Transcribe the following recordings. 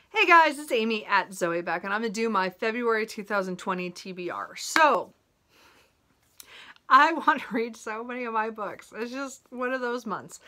Hey guys, it's Amy at Zoe back, and I'm going to do my February 2020 TBR. So, I want to read so many of my books. It's just one of those months.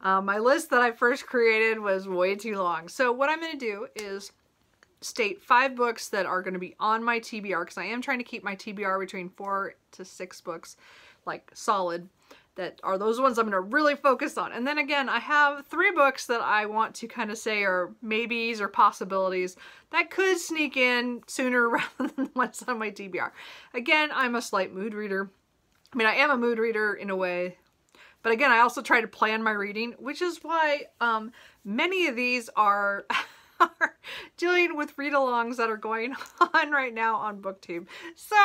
My list that I first created was way too long. So what I'm going to do is state 5 books that are going to be on my TBR, because I am trying to keep my TBR between 4 to 6 books, like solid, that are those ones I'm going to really focus on. And then again, I have 3 books that I want to kind of say are maybes or possibilities that could sneak in sooner rather than what's on my TBR. Again, I'm a slight mood reader. I mean, I am a mood reader in a way, but again, I also try to plan my reading, which is why many of these are dealing with read-alongs that are going on right now on BookTube. So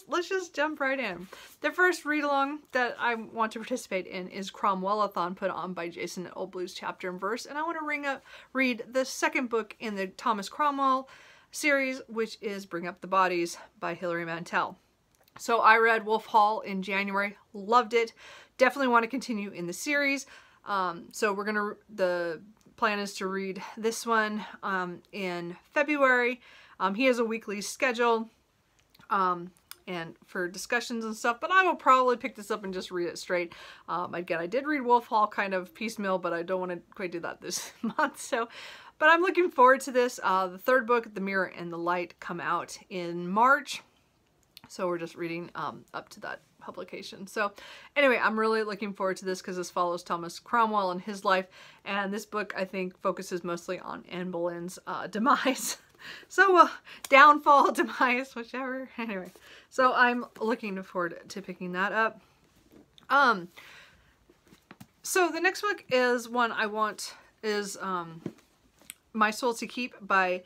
let's just jump right in. The first read-along that I want to participate in is Cromwell Athan, put on by Jason at Old Blues Chapter and Verse, and I want to read the second book in the Thomas Cromwell series, which is Bring Up the Bodies by Hilary Mantel. So I read Wolf Hall in January, loved it, definitely want to continue in the series. So the plan is to read this one in February. He has a weekly schedule and for discussions and stuff, but I will probably pick this up and just read it straight. Again, I did read Wolf Hall kind of piecemeal, but I don't want to quite do that this month. So, but I'm looking forward to this. The third book, The Mirror and the Light, come out in March. So we're just reading up to that publication. So anyway, I'm really looking forward to this because this follows Thomas Cromwell and his life. And this book, I think, focuses mostly on Anne Boleyn's demise. So downfall, demise, whichever. Anyway, so I'm looking forward to picking that up. So the next book is one I want is My Soul to Keep by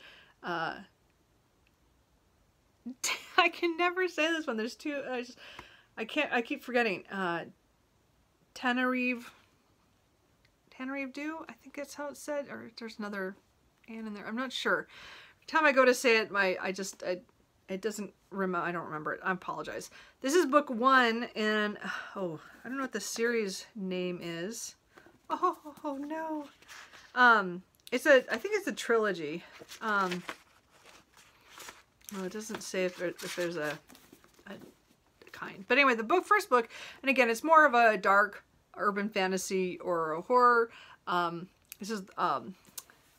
I can never say this one. There's two. I keep forgetting. Tenerife Do? I think that's how it's said. Or there's another Anne in there. I'm not sure. Every time I go to say it, it doesn't remember. I don't remember it. I apologize. This is book 1, and oh, I don't know what the series name is. Oh no. I think it's a trilogy. Well, it doesn't say if there's a kind. But anyway, the first book, and again, it's more of a dark urban fantasy or a horror. This is, I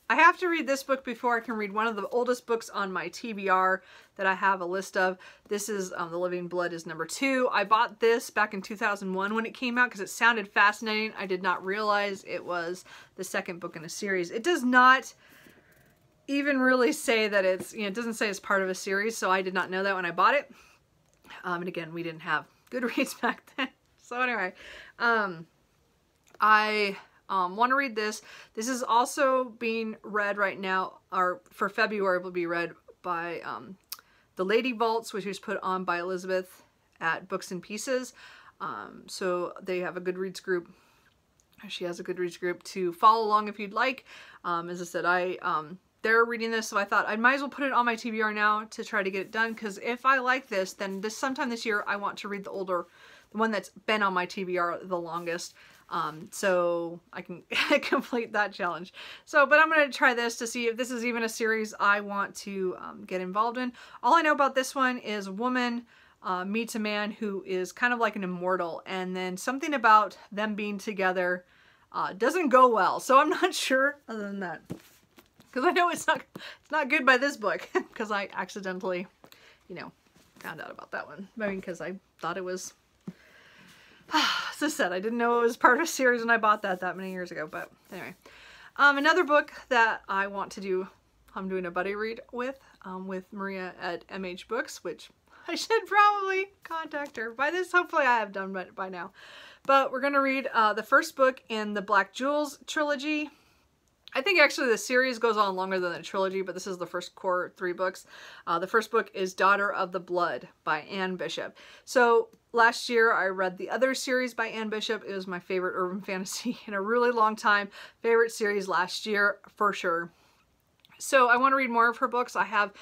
have to read this book before I can read one of the oldest books on my TBR that I have a list of. This is The Living Blood is number 2. I bought this back in 2001 when it came out because it sounded fascinating. I did not realize it was the second book in a series. It does not even really say that it's, it doesn't say it's part of a series, so I did not know that when I bought it. And again, we didn't have Goodreads back then. So anyway, I want to read this. This is also being read right now, or for February will be read by The Lady Vaults, which was put on by Elizabeth at Books and Pieces. So they have a Goodreads group. She has a Goodreads group to follow along if you'd like. As I said, they're reading this, so I thought I might as well put it on my TBR now to try to get it done, because if I like this, then sometime this year I want to read the one that's been on my TBR the longest, so I can complete that challenge. So, but I'm going to try this to see if this is even a series I want to get involved in. All I know about this one is a woman meets a man who is kind of like an immortal, and then something about them being together doesn't go well, so I'm not sure other than that. Because I know it's not good by this book, because I accidentally, found out about that one. I mean, because I thought it was, as I said, I didn't know it was part of a series when I bought that many years ago, but anyway. Another book that I want to do, I'm doing a buddy read with Maria at MH Books, which I should probably contact her. By this, hopefully I have done by now. But we're going to read the first book in the Black Jewels trilogy. I think actually the series goes on longer than the trilogy, but this is the first core 3 books. The first book is Daughter of the Blood by Anne Bishop. So last year I read the other series by Anne Bishop. It was my favorite urban fantasy in a really long time. Favorite series last year for sure. So I want to read more of her books. I have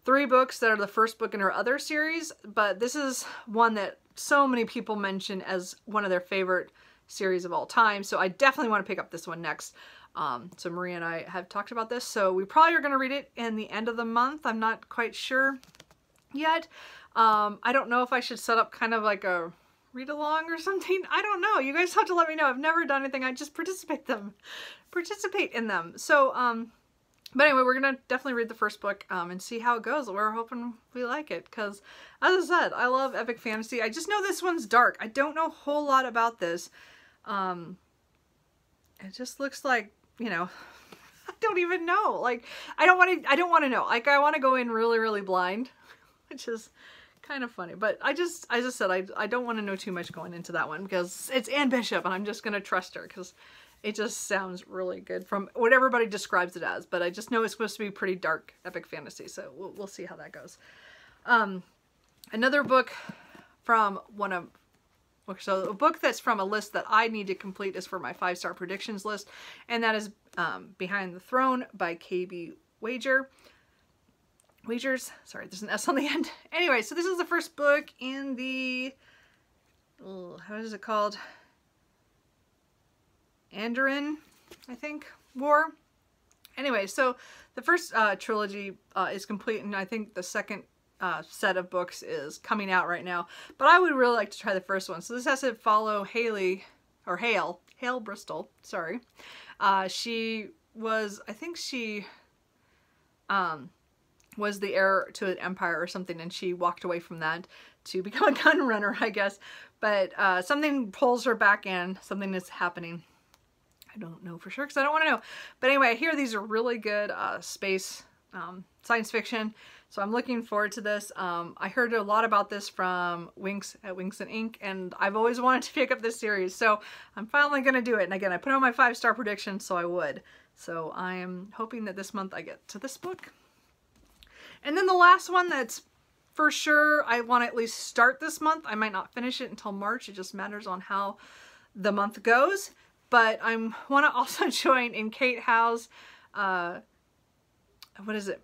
3 books that are the first book in her other series, but this is one that so many people mention as one of their favorite series of all time. So I definitely want to pick up this one next. So Maria and I have talked about this, so we probably are going to read it in the end of the month. I'm not quite sure yet. I don't know if I should set up kind of like a read along or something. I don't know. You guys have to let me know. I've never done anything. I just participate in them. So, but anyway, we're going to definitely read the first book and see how it goes. We're hoping we like it because, as I said, I love epic fantasy. I just know this one's dark. I don't know a whole lot about this. It just looks like, you know, I don't even know. Like, I don't want to know. Like, I want to go in really, really blind, which is kind of funny. But I just said, I don't want to know too much going into that one because it's Anne Bishop and I'm just going to trust her because it just sounds really good from what everybody describes it as. But I just know it's supposed to be pretty dark epic fantasy. So we'll see how that goes. Another book from so a book that's from a list that I need to complete is for my 5-star predictions list, and that is Behind the Throne by KB Wagers. Sorry, there's an S on the end. Anyway, so this is the first book in the, how is it called? Andoran, I think, War. Anyway, so the first trilogy is complete, and I think the second set of books is coming out right now, but I would really like to try the first one. So this has to follow Hale Bristol, sorry. She was, I think she was the heir to an empire or something, and she walked away from that to become a gun runner, I guess. But something pulls her back in, something is happening. I don't know for sure because I don't want to know. But anyway, I hear these are really good space science fiction. So I'm looking forward to this. I heard a lot about this from Winx at Winx Ink, and I've always wanted to pick up this series. So I'm finally going to do it. And again, I put on my 5-star prediction, so I would. So I am hoping that this month I get to this book. And then the last one that's for sure I want to at least start this month. I might not finish it until March. It just matters on how the month goes. But I want to also join in Kate Howe's, what is it?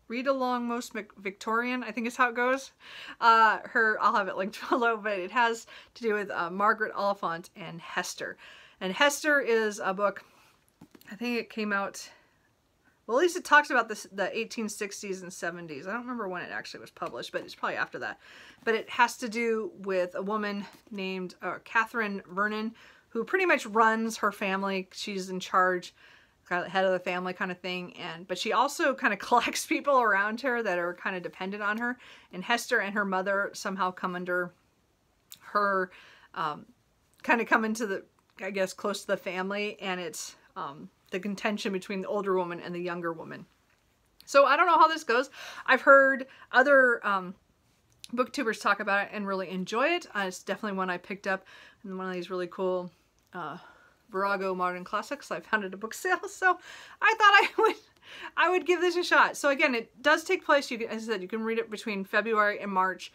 Readalong Most Victorian, I think is how it goes. I'll have it linked below, but it has to do with Margaret, Oliphant, and Hester. And Hester is a book, I think it came out, well, at least it talks about the 1860s and 70s. I don't remember when it actually was published, but it's probably after that. But it has to do with a woman named Catherine Vernon, who pretty much runs her family. She's in charge, kind of head of the family kind of thing, but she also kind of collects people around her that are kind of dependent on her. And Hester and her mother somehow come under her, kind of come into the, I guess, close to the family, and it's the contention between the older woman and the younger woman. So I don't know how this goes. I've heard other booktubers talk about it and really enjoy it. It's definitely one I picked up in one of these really cool Virago Modern Classics I found at a book sale, so I thought I would give this a shot. So again, it does take place, as I said, you can read it between February and March.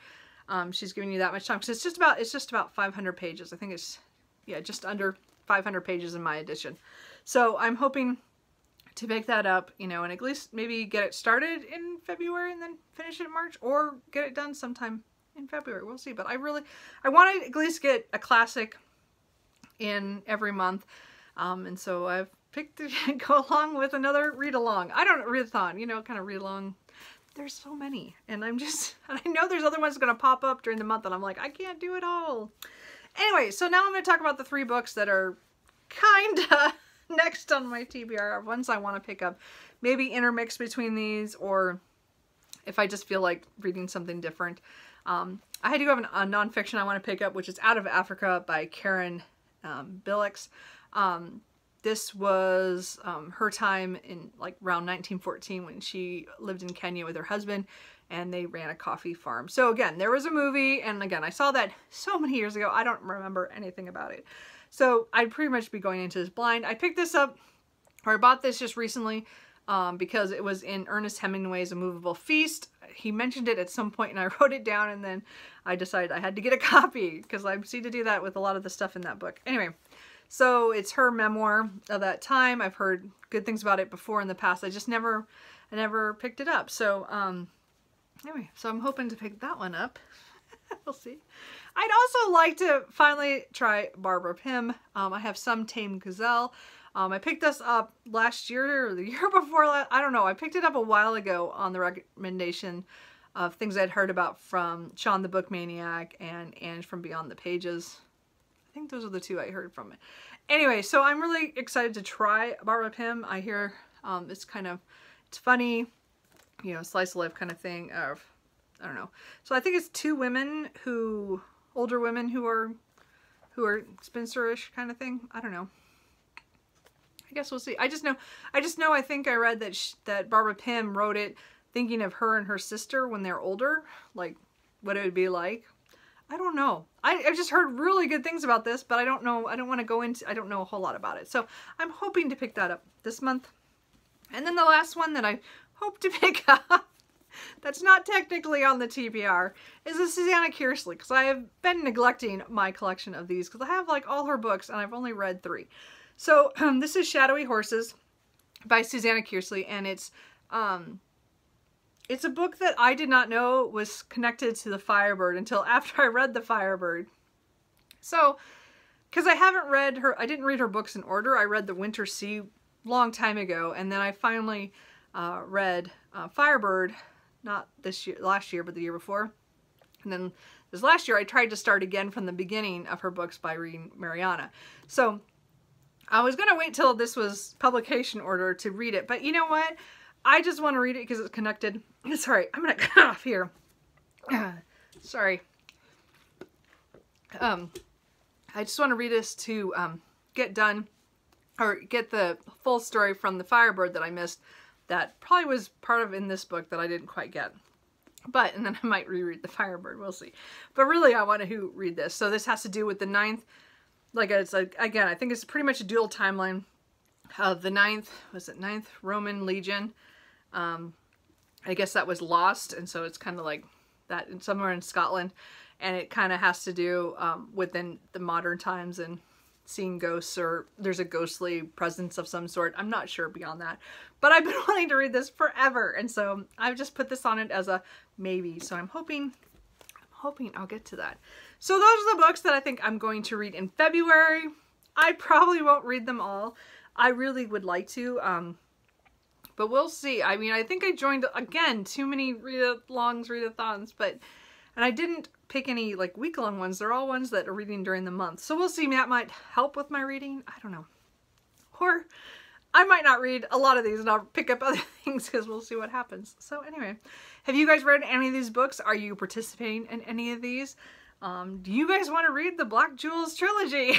She's giving you that much time because it's just about 500 pages. I think it's, yeah, just under 500 pages in my edition. So I'm hoping to pick that up, you know, and at least maybe get it started in February and then finish it in March, or get it done sometime in February. We'll see. But I want to at least get a classic in every month, and so I've picked to go along with another read-along. I don't read-a-thon, you know, kind of read-along. There's so many, and and I know there's other ones going to pop up during the month, and I'm like, I can't do it all. Anyway, so now I'm going to talk about the 3 books that are kind of next on my TBR, ones I want to pick up, maybe intermix between these, or if I just feel like reading something different. I do have a nonfiction I want to pick up, which is Out of Africa by Karen Billix. This was her time in like around 1914 when she lived in Kenya with her husband, and they ran a coffee farm. So again, there was a movie, and again, I saw that so many years ago, I don't remember anything about it. So I'd pretty much be going into this blind. I picked this up, or I bought this just recently because it was in Ernest Hemingway's A Movable Feast. He mentioned it at some point and I wrote it down, and then I decided I had to get a copy because I seem to do that with a lot of the stuff in that book. Anyway, so it's her memoir of that time. I've heard good things about it before in the past. I never picked it up. So anyway, so I'm hoping to pick that one up. We'll see. I'd also like to finally try Barbara Pym. I have some Tame Gazelle. I picked this up last year or the year before. I don't know. I picked it up a while ago on the recommendation of things I'd heard about from Shawn the Book Maniac and Ange from Beyond the Pages. I think those are the two I heard from it. Anyway, so I'm really excited to try Barbara Pym. I hear it's funny, you know, slice of life kind of thing. I don't know. So I think it's two women older women who are spinsterish kind of thing. I don't know. I guess we'll see. I just know. I think I read that Barbara Pym wrote it thinking of her and her sister when they're older, like what it would be like. I don't know. I've just heard really good things about this, but I don't know. I don't want to go into. I don't know a whole lot about it. So I'm hoping to pick that up this month. And then the last one that I hope to pick up, that's not technically on the TBR, is a Susanna Kearsley, because I have been neglecting my collection of these because I have like all her books and I've only read 3. So this is Shadowy Horses by Susanna Kearsley, and it's a book that I did not know was connected to the Firebird until after I read the Firebird. So, because I didn't read her books in order. I read The Winter Sea long time ago, and then I finally read Firebird, not last year, but the year before. And then this last year I tried to start again from the beginning of her books by reading Mariana. So I was going to wait till this was publication order to read it, but you know what? I just want to read it because it's connected. Sorry, I'm going to cut off here. Sorry. I just want to read this to get done, or get the full story from the Firebird that I missed, that probably was part of in this book that I didn't quite get. And then I might reread the Firebird, we'll see. But really I want to read this. So this has to do with the 9th, again, I think it's pretty much a dual timeline of the 9th, was it 9th Roman Legion? I guess that was lost, and so it's kind of like that somewhere in Scotland, and it kind of has to do within the modern times and seeing ghosts, or there's a ghostly presence of some sort. I'm not sure beyond that, but I've been wanting to read this forever, and so I've just put this on it as a maybe. So I'm hoping I'll get to that. So those are the books that I think I'm going to read in February. I probably won't read them all. I really would like to, but we'll see. I mean, I think I joined, again, too many read-alongs, readathons, and I didn't pick any like week-long ones. They're all ones that are reading during the month. So we'll see. That might help with my reading. I don't know. Or I might not read a lot of these and I'll pick up other things because we'll see what happens. So anyway, have you guys read any of these books? Are you participating in any of these? Do you guys want to read the Black Jewels trilogy?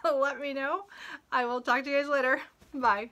Let me know. I will talk to you guys later. Bye.